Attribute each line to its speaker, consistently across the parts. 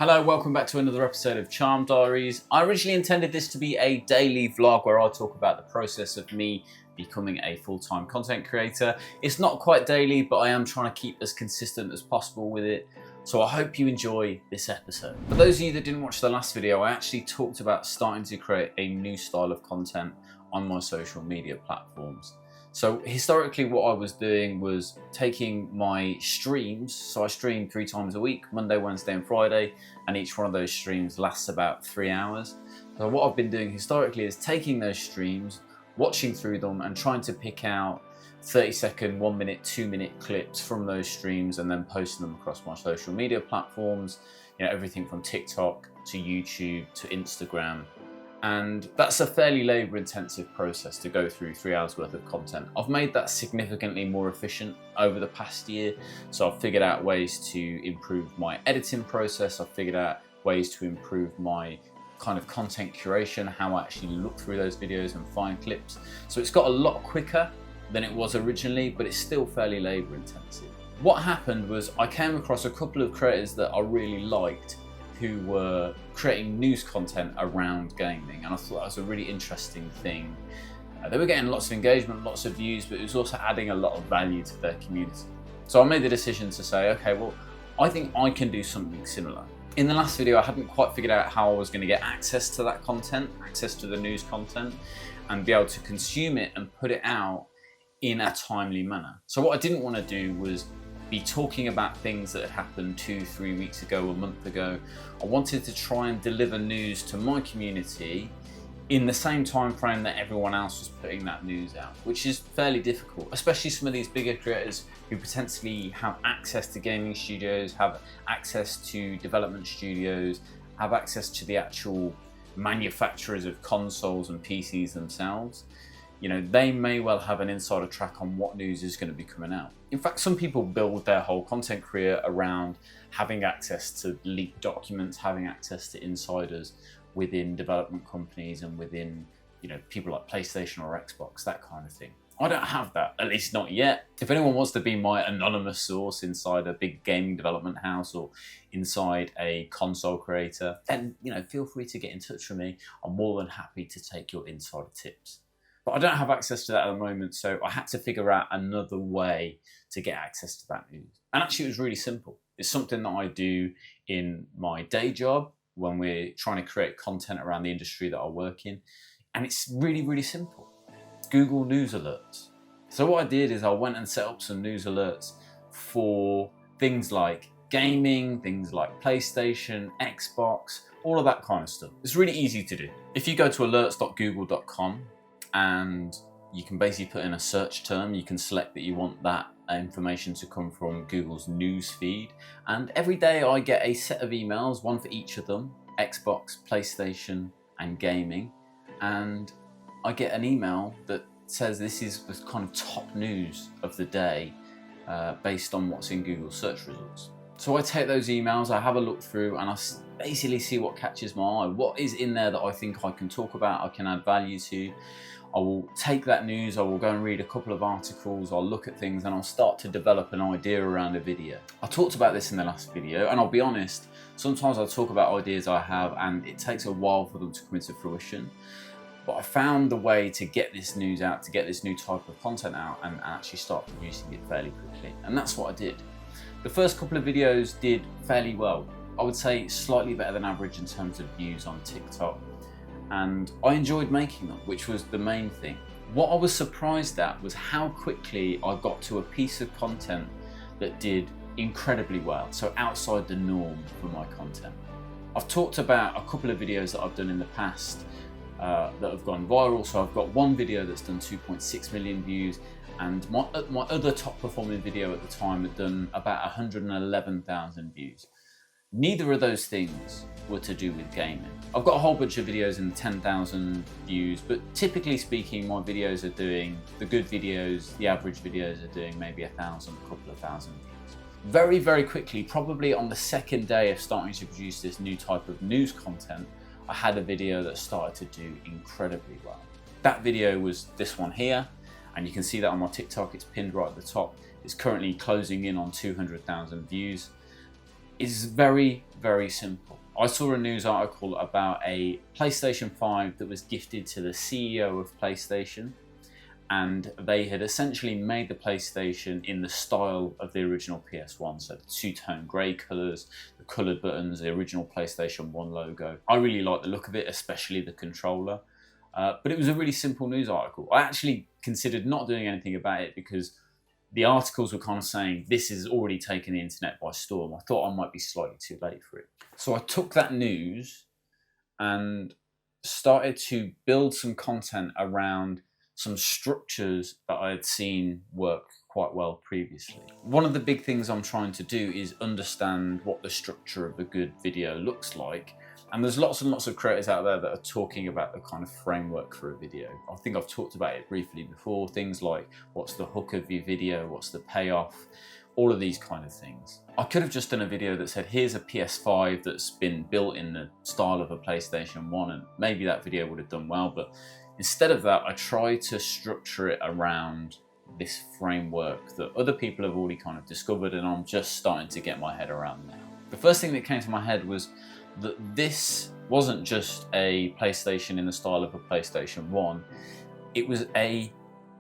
Speaker 1: Hello, welcome back to another episode of Diaries. I originally intended this to be a daily vlog where I talk about the process of me becoming a full-time content creator. It's not quite daily, but I am trying to keep as consistent as possible with it. So I hope you enjoy this episode. For those of you that didn't watch the last video, I actually talked about starting to create a new style of content on my social media platforms. So historically what I was doing was taking my streams, so I stream 3 times a week, Monday, Wednesday and Friday, and each one of those streams lasts about 3 hours. So what I've been doing historically is taking those streams, watching through them and trying to pick out 30-second, 1-minute, 2-minute clips from those streams and then posting them across my social media platforms, everything from TikTok to YouTube to Instagram. And that's a fairly labor intensive process to go through 3 hours worth of content. I've made that significantly more efficient over the past year. So I've figured out ways to improve my editing process. I've figured out ways to improve my kind of content curation, how I actually look through those videos and find clips. So it's got a lot quicker than it was originally, but it's still fairly labor intensive. What happened was I came across a couple of creators that I really liked who were creating news content around gaming, and I thought that was a really interesting thing. They were getting lots of engagement, lots of views, but it was also adding a lot of value to their community. So I made the decision to say, okay, well, I think I can do something similar. In the last video, I hadn't quite figured out how I was going to get access to that content, access to the news content, and be able to consume it and put it out in a timely manner. So what I didn't want to do was be talking about things that had happened 2-3 weeks ago, a month ago. I wanted to try and deliver news to my community in the same time frame that everyone else was putting that news out, which is fairly difficult, especially some of these bigger creators who potentially have access to gaming studios, have access to development studios, have access to the actual manufacturers of consoles and PCs themselves. They may well have an insider track on what news is going to be coming out. In fact, some people build their whole content career around having access to leaked documents, having access to insiders within development companies and within, people like PlayStation or Xbox, that kind of thing. I don't have that, at least not yet. If anyone wants to be my anonymous source inside a big gaming development house or inside a console creator, then, feel free to get in touch with me. I'm more than happy to take your insider tips. But I don't have access to that at the moment, so I had to figure out another way to get access to that news. And actually it was really simple. It's something that I do in my day job when we're trying to create content around the industry that I work in. And it's really, really simple. Google News Alerts. So what I did is I went and set up some news alerts for things like gaming, things like PlayStation, Xbox, all of that kind of stuff. It's really easy to do. If you go to alerts.google.com, and you can basically put in a search term. You can select that you want that information to come from Google's news feed. And every day I get a set of emails, one for each of them, Xbox, PlayStation, and gaming. And I get an email that says this is the kind of top news of the day based on what's in Google search results. So I take those emails, I have a look through, and I basically see what catches my eye. What is in there that I think I can talk about, I can add value to. I will take that news, I will go and read a couple of articles, I'll look at things, and I'll start to develop an idea around a video. I talked about this in the last video, and I'll be honest, sometimes I talk about ideas I have and it takes a while for them to come into fruition. But I found the way to get this news out, to get this new type of content out and actually start producing it fairly quickly. And that's what I did. The first couple of videos did fairly well. I would say slightly better than average in terms of views on TikTok. And I enjoyed making them, which was the main thing. What I was surprised at was how quickly I got to a piece of content that did incredibly well, so outside the norm for my content. I've talked about a couple of videos that I've done in the past that have gone viral. So I've got one video that's done 2.6 million views, and my other top performing video at the time had done about 111,000 views. Neither of those things were to do with gaming. I've got a whole bunch of videos in 10,000 views, but typically speaking, my videos are doing, the good videos, the average videos are doing maybe 1,000, a couple of thousand views. Very, very quickly, probably on the second day of starting to produce this new type of news content, I had a video that started to do incredibly well. That video was this one here, and you can see that on my TikTok, it's pinned right at the top. It's currently closing in on 200,000 views. is very, very simple. I saw a news article about a PlayStation 5 that was gifted to the CEO of PlayStation, and they had essentially made the PlayStation in the style of the original PS1, so the two-tone grey colours, the coloured buttons, the original PlayStation 1 logo. I really like the look of it, especially the controller, but it was a really simple news article. I actually considered not doing anything about it because the articles were kind of saying this has already taken the internet by storm. I thought I might be slightly too late for it. So I took that news and started to build some content around some structures that I had seen work quite well previously. One of the big things I'm trying to do is understand what the structure of a good video looks like. And there's lots and lots of creators out there that are talking about the kind of framework for a video. I think I've talked about it briefly before. Things like what's the hook of your video, what's the payoff, all of these kind of things. I could have just done a video that said, here's a PS5 that's been built in the style of a PlayStation 1, and maybe that video would have done well, but instead of that, I tried to structure it around this framework that other people have already kind of discovered, and I'm just starting to get my head around now. The first thing that came to my head was that this wasn't just a PlayStation in the style of a PlayStation 1. It was a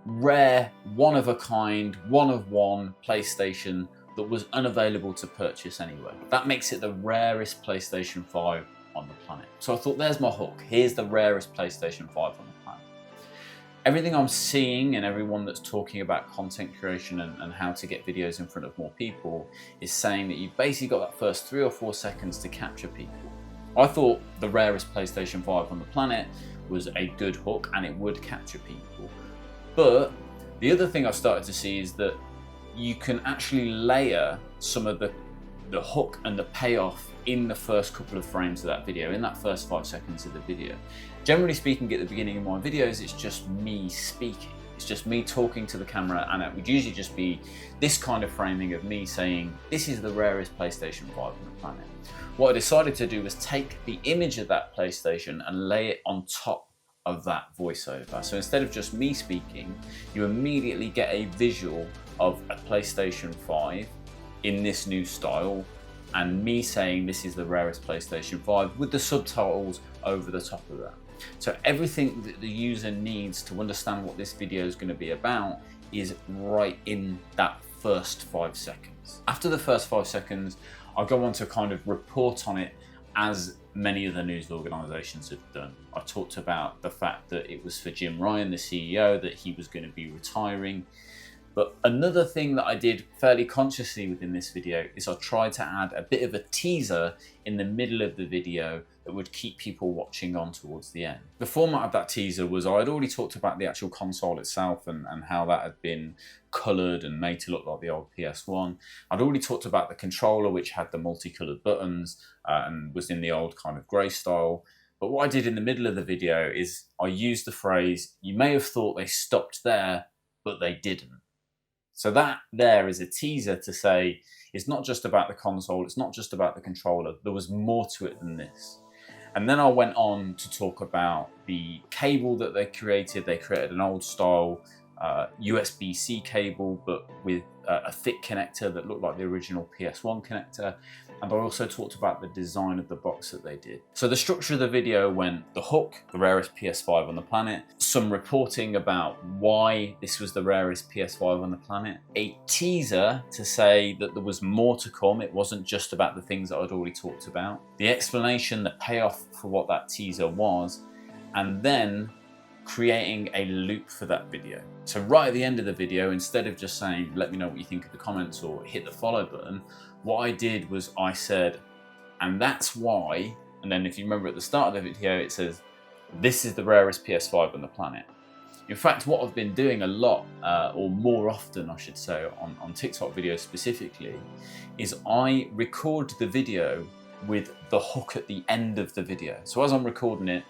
Speaker 1: rare, one-of-a-kind, one-of-one PlayStation that was unavailable to purchase anywhere. That makes it the rarest PlayStation 5 on the planet. So I thought, there's my hook. Here's the rarest PlayStation 5 on the planet. Everything I'm seeing and everyone that's talking about content creation and how to get videos in front of more people is saying that you've basically got that first 3 or 4 seconds to capture people. I thought the rarest PlayStation 5 on the planet was a good hook and it would capture people. But the other thing I've started to see is that you can actually layer some of the hook and the payoff in the first couple of frames of that video, in that first 5 seconds of the video. Generally speaking, at the beginning of my videos, it's just me speaking. It's just me talking to the camera, and it would usually just be this kind of framing of me saying, this is the rarest PlayStation 5 on the planet. What I decided to do was take the image of that PlayStation and lay it on top of that voiceover. So instead of just me speaking, you immediately get a visual of a PlayStation 5 in this new style, and me saying this is the rarest PlayStation 5 with the subtitles over the top of that. So everything that the user needs to understand what this video is going to be about is right in that first 5 seconds. After the first 5 seconds, I'll go on to kind of report on it as many of the news organisations have done. I talked about the fact that it was for Jim Ryan, the CEO, that he was going to be retiring. But another thing that I did fairly consciously within this video is I tried to add a bit of a teaser in the middle of the video that would keep people watching on towards the end. The format of that teaser was I had already talked about the actual console itself and how that had been coloured and made to look like the old PS1. I'd already talked about the controller, which had the multicoloured buttons and was in the old kind of grey style. But what I did in the middle of the video is I used the phrase, you may have thought they stopped there, but they didn't. So that there is a teaser to say it's not just about the console, it's not just about the controller, there was more to it than this. And then I went on to talk about the cable that they created. They created an old style USB-C cable, but with a thick connector that looked like the original PS1 connector. And I also talked about the design of the box that they did. So the structure of the video went the hook, the rarest PS5 on the planet, some reporting about why this was the rarest PS5 on the planet, a teaser to say that there was more to come. It wasn't just about the things that I'd already talked about, the explanation, the payoff for what that teaser was, and then creating a loop for that video. So right at the end of the video, instead of just saying, let me know what you think in the comments or hit the follow button, what I did was I said, and that's why, and then if you remember at the start of the video, it says, this is the rarest PS5 on the planet. In fact, what I've been doing a lot, or more often I should say, on TikTok videos specifically, is I record the video with the hook at the end of the video. So as I'm recording it,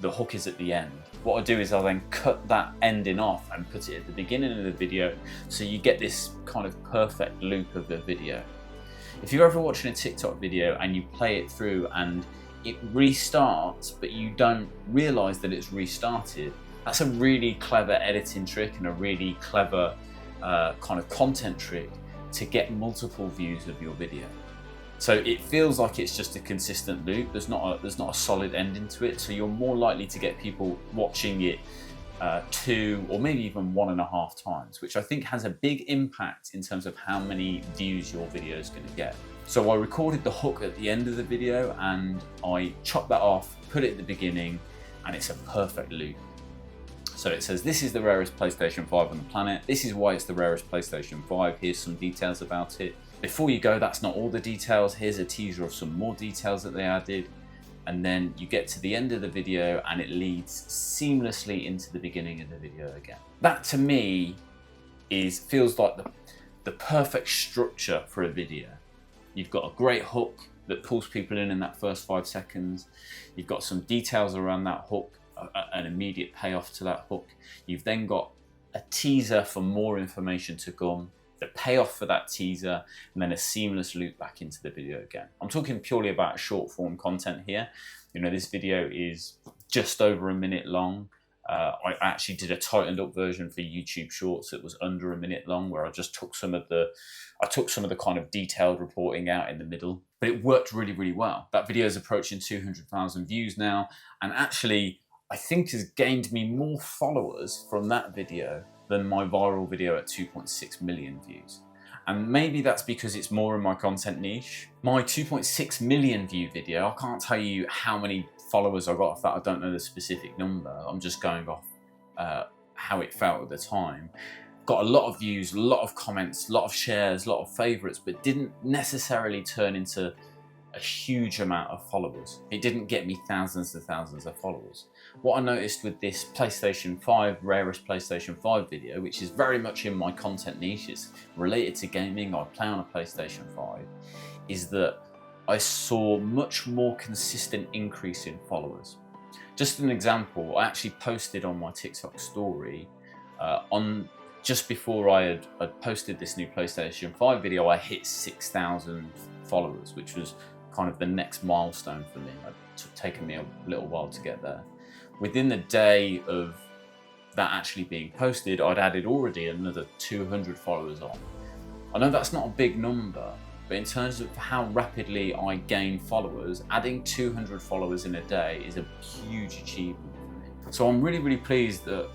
Speaker 1: the hook is at the end. What I do is I then cut that ending off and put it at the beginning of the video, so you get this kind of perfect loop of the video. If you're ever watching a TikTok video and you play it through and it restarts, but you don't realize that it's restarted, that's a really clever editing trick and a really clever kind of content trick to get multiple views of your video. So it feels like it's just a consistent loop. There's not a solid ending to it. So you're more likely to get people watching it 2 or maybe even 1.5 times, which I think has a big impact in terms of how many views your video is going to get. So I recorded the hook at the end of the video and I chopped that off, put it at the beginning, and it's a perfect loop. So it says, this is the rarest PlayStation 5 on the planet. This is why it's the rarest PlayStation 5. Here's some details about it. Before you go, that's not all the details. Here's a teaser of some more details that they added. And then you get to the end of the video and it leads seamlessly into the beginning of the video again. That to me feels like the perfect structure for a video. You've got a great hook that pulls people in that first 5 seconds. You've got some details around that hook, an immediate payoff to that hook. You've then got a teaser for more information to come, the payoff for that teaser, and then a seamless loop back into the video again. I'm talking purely about short form content here. You know, this video is just over a minute long. I actually did a tightened up version for YouTube Shorts that was under a minute long, where I just took some of the kind of detailed reporting out in the middle, but it worked really, really well. That video is approaching 200,000 views now, and actually I think has gained me more followers from that video than my viral video at 2.6 million views. And maybe that's because it's more in my content niche. My 2.6 million view video, I can't tell you how many followers I got off that. I don't know the specific number. I'm just going off how it felt at the time. Got a lot of views, a lot of comments, a lot of shares, a lot of favorites, but didn't necessarily turn into a huge amount of followers. It didn't get me thousands and thousands of followers. What I noticed with this PlayStation 5, rarest PlayStation 5 video, which is very much in my content niche, it's related to gaming, I play on a PlayStation 5, is that I saw much more consistent increase in followers. Just an example, I actually posted on my TikTok story just before I had posted this new PlayStation 5 video, I hit 6,000 followers, which was kind of the next milestone for me. It's taken me a little while to get there. Within the day of that actually being posted, I'd added already another 200 followers on. I know that's not a big number, but in terms of how rapidly I gain followers, adding 200 followers in a day is a huge achievement for me. So I'm really, really pleased that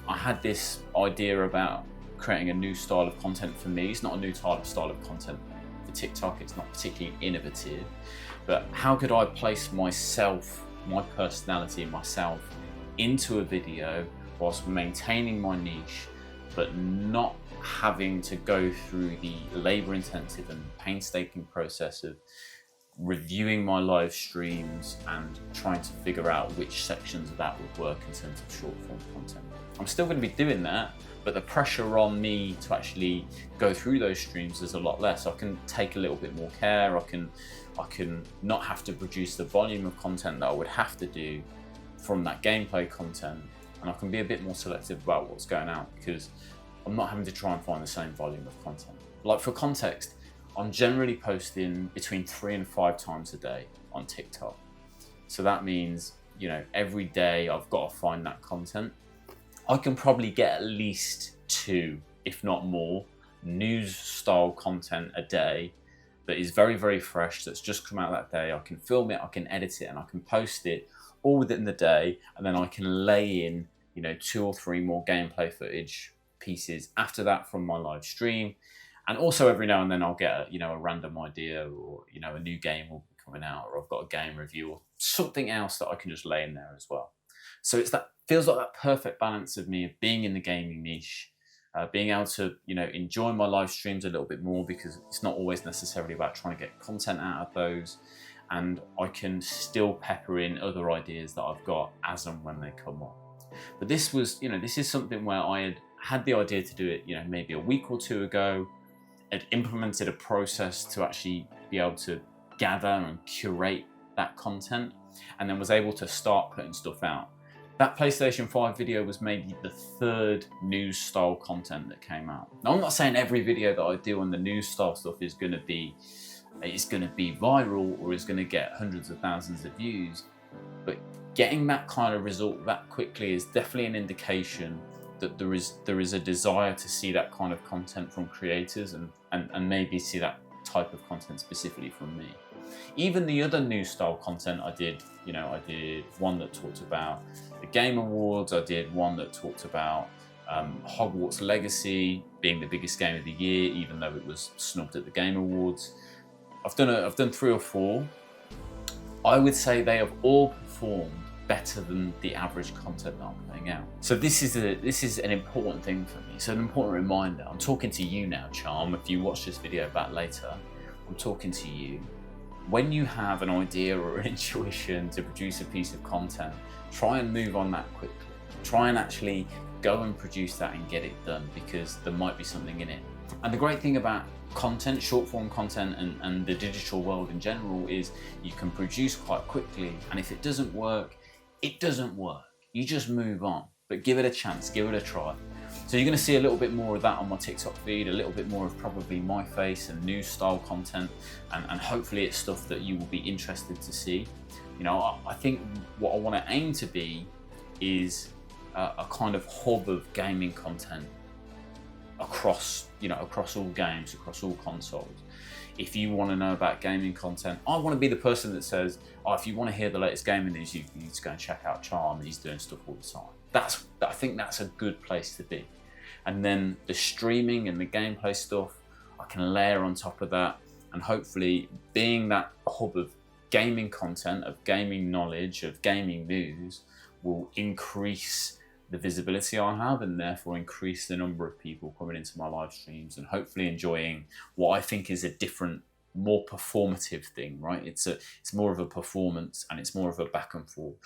Speaker 1: I had this idea about creating a new style of content for me. It's not a new style of content for TikTok, it's not particularly innovative, but how could I place myself, my personality, myself into a video whilst maintaining my niche, but not having to go through the labor-intensive and painstaking process of reviewing my live streams and trying to figure out which sections of that would work in terms of short form content. I'm still going to be doing that, but the pressure on me to actually go through those streams is a lot less. I can take a little bit more care. I can not have to produce the volume of content that I would have to do from that gameplay content, and I can be a bit more selective about what's going out because I'm not having to try and find the same volume of content. Like for context, I'm generally posting between 3 and 5 times a day on TikTok. So that means, you know, every day I've got to find that content. I can probably get at least 2, if not more, news style content a day that is very, very fresh, that's just come out that day. I can film it, I can edit it, and I can post it all within the day, and then I can lay in, you know, 2 or 3 more gameplay footage pieces after that from my live stream. And also every now and then I'll get a random idea, or a new game will be coming out, or I've got a game review or something else that I can just lay in there as well. So feels like that perfect balance of me of being in the gaming niche, being able to enjoy my live streams a little bit more because it's not always necessarily about trying to get content out of those, and I can still pepper in other ideas that I've got as and when they come up. But this is something where I had the idea to do it, maybe a week or 2 ago. I'd implemented a process to actually be able to gather and curate that content, and then was able to start putting stuff out. That PlayStation 5 video was maybe the 3rd news style content that came out. Now, I'm not saying every video that I do on the news style stuff is going to be viral or is going to get hundreds of thousands of views, but getting that kind of result that quickly is definitely an indication that there is a desire to see that kind of content from creators and maybe see that type of content specifically from me. Even the other new style content I did, I did one that talked about the Game Awards, I did one that talked about Hogwarts Legacy being the biggest game of the year, even though it was snubbed at the Game Awards. I've done 3 or 4. I would say they have all performed better than the average content that I'm putting out. So this is an important thing for me. So an important reminder. I'm talking to you now, Charm. If you watch this video back later, I'm talking to you. When you have an idea or an intuition to produce a piece of content, try and move on that quickly. Try and actually go and produce that and get it done, because there might be something in it. And the great thing about content, short form content, and the digital world in general is you can produce quite quickly, and if it doesn't work, it doesn't work. You just move on, but give it a chance, give it a try. So you're going to see a little bit more of that on my TikTok feed, a little bit more of probably my face and new style content, and hopefully it's stuff that you will be interested to see. I think what I want to aim to be is a kind of hub of gaming content across all games, across all consoles. If you want to know about gaming content, I want to be the person that says, if you want to hear the latest gaming news, you need to go and check out Charm. He's doing stuff all the time. I think that's a good place to be. And then the streaming and the gameplay stuff, I can layer on top of that, and hopefully being that hub of gaming content, of gaming knowledge, of gaming news will increase the visibility I have, and therefore increase the number of people coming into my live streams and hopefully enjoying what I think is a different, more performative thing, right? It's more of a performance, and it's more of a back and forth.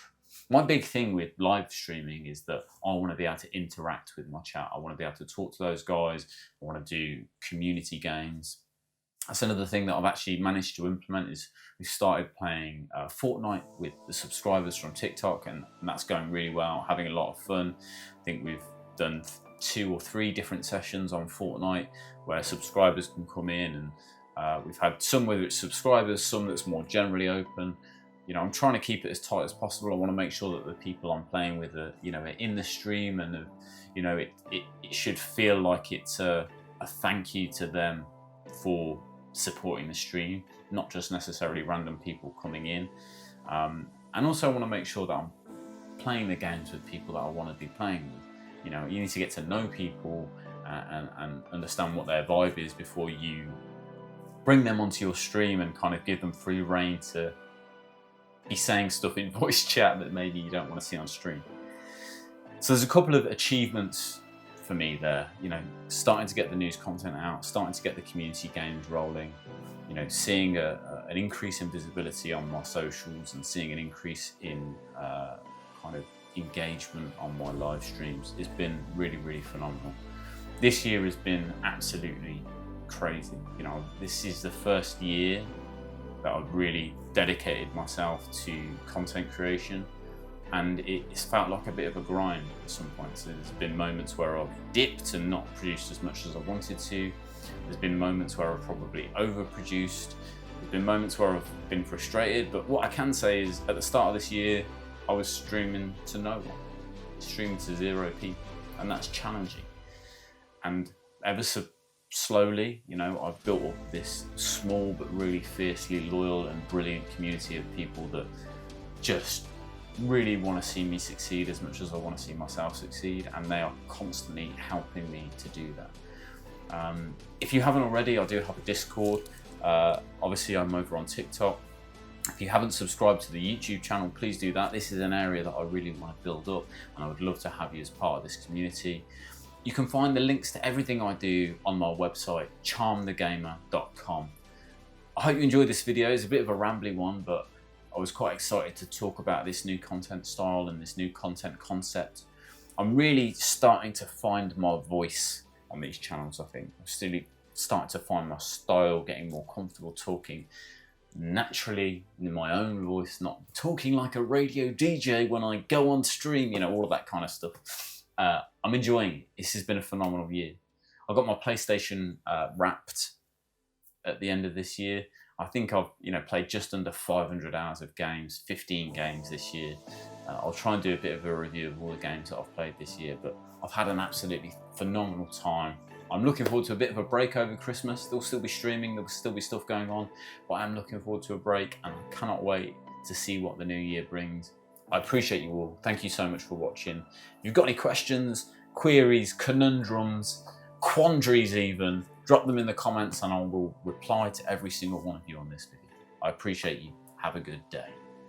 Speaker 1: My big thing with live streaming is that I want to be able to interact with my chat. I want to be able to talk to those guys. I want to do community games. That's another thing that I've actually managed to implement, is we've started playing Fortnite with the subscribers from TikTok, and that's going really well, having a lot of fun. I think we've done 2 or 3 different sessions on Fortnite where subscribers can come in, and we've had some where it's subscribers, some that's more generally open. I'm trying to keep it as tight as possible. I want to make sure that the people I'm playing with are, are in the stream, and it should feel like it's a thank you to them for supporting the stream, not just necessarily random people coming in. And also I want to make sure that I'm playing the games with people that I want to be playing with. You need to get to know people and understand what their vibe is before you bring them onto your stream and kind of give them free rein to be saying stuff in voice chat that maybe you don't want to see on stream. So there's a couple of achievements for me there, starting to get the news content out, starting to get the community games rolling, seeing an increase in visibility on my socials, and seeing an increase in kind of engagement on my live streams. It's been really, really phenomenal. This year has been absolutely crazy. This is the first year that I've really dedicated myself to content creation, and it's felt like a bit of a grind at some points. There's been moments where I've dipped and not produced as much as I wanted to. There's been moments where I've probably overproduced. There's been moments where I've been frustrated, but what I can say is at the start of this year, I was streaming to no one, streaming to 0 people, and that's challenging. And ever so slowly, I've built up this small but really fiercely loyal and brilliant community of people that just really want to see me succeed as much as I want to see myself succeed, and they are constantly helping me to do that. If you haven't already, I do have a Discord. Obviously I'm over on TikTok. If you haven't subscribed to the YouTube channel, please do that. This is an area that I really want to build up, and I would love to have you as part of this community. You can find the links to everything I do on my website, charmthegamer.com. I hope you enjoyed this video. It's a bit of a rambly one, but I was quite excited to talk about this new content style and this new content concept. I'm really starting to find my voice on these channels, I think. I'm still starting to find my style, getting more comfortable talking naturally in my own voice, not talking like a radio DJ when I go on stream, all of that kind of stuff. I'm enjoying it. This has been a phenomenal year. I got my PlayStation wrapped at the end of this year. I think I've played just under 500 hours of games, 15 games this year. I'll try and do a bit of a review of all the games that I've played this year, but I've had an absolutely phenomenal time I'm looking forward to a bit of a break over Christmas. There'll still be streaming, there'll still be stuff going on, but I'm looking forward to a break and I cannot wait to see what the new year brings. I appreciate you all. Thank you so much for watching. If you've got any questions, queries, conundrums, quandaries even, drop them in the comments and I will reply to every single one of you on this video. I appreciate you. Have a good day.